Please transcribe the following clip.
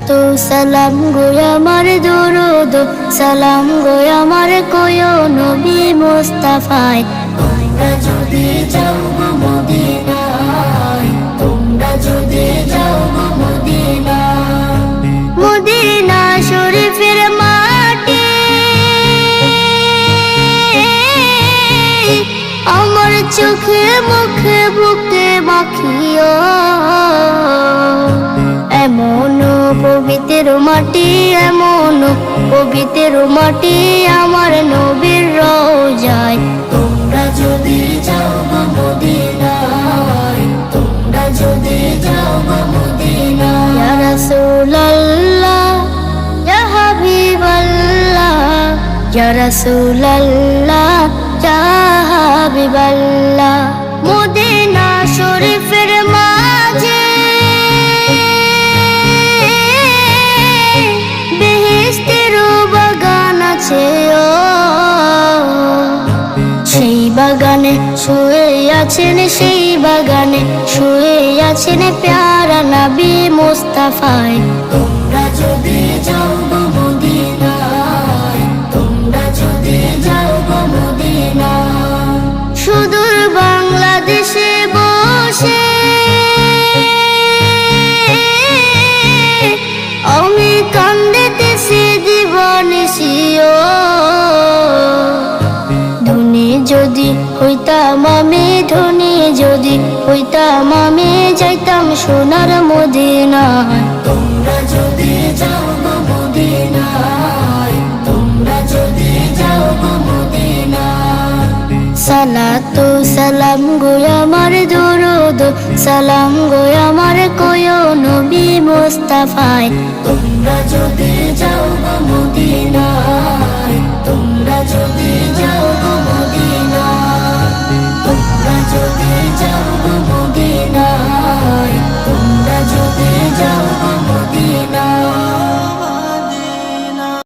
সালাতু সালাম গো আমার দরুদ সালাম গো আমার কয়ো নবী মুস্তাফায়। তোমরা যদি যাও গো মদিনায়, তোমরা যদি যাও গো মদিনায়, মদিনা শরীফের মাটি আমার চোখে মুখে বুকে মাখিও। এমন পবিত্র মাটি, এমন পবিত্র মাটি আমার নবীর রওজায়। তোমরা যদি যাও গো মদিনায়, তোমরা যদি যাও গো মদিনায়। ইয়া রাসূলুল্লাহ ইয়া হাবিবাল্লাহ, ইয়া রাসূলুল্লাহ ইয়া হাবিবাল্লাহ। মদিনা শরীফের মাঝে বেহেশতের বাগান আছে ও, সেই বাগানে শুয়ে আছেন, সেই বাগানে শুয়ে আছেন প্যারা নবী মুস্তাফায়। তোমরা যদি যাও গো মদিনায়, তোমরা যদি যাও গো মদিনায়। সুদূর বাংলাদেশে বসে আমি কান্দিতেছি দিবানিশিও। ধনী যদি হইতাম আমি, ধনী যদি হইতাম আমি, যাইতাম সোনার মদিনায়। তোমরা যদি যাও গো মদিনায়, তোমরা যদি যাও গো মদিনায়। সালাতু সালাম গো আমার দরুদ সালাম গো আমার কয়ো নবী মুস্তাফায়। তোমরা যদি যাও গো মদিনায়।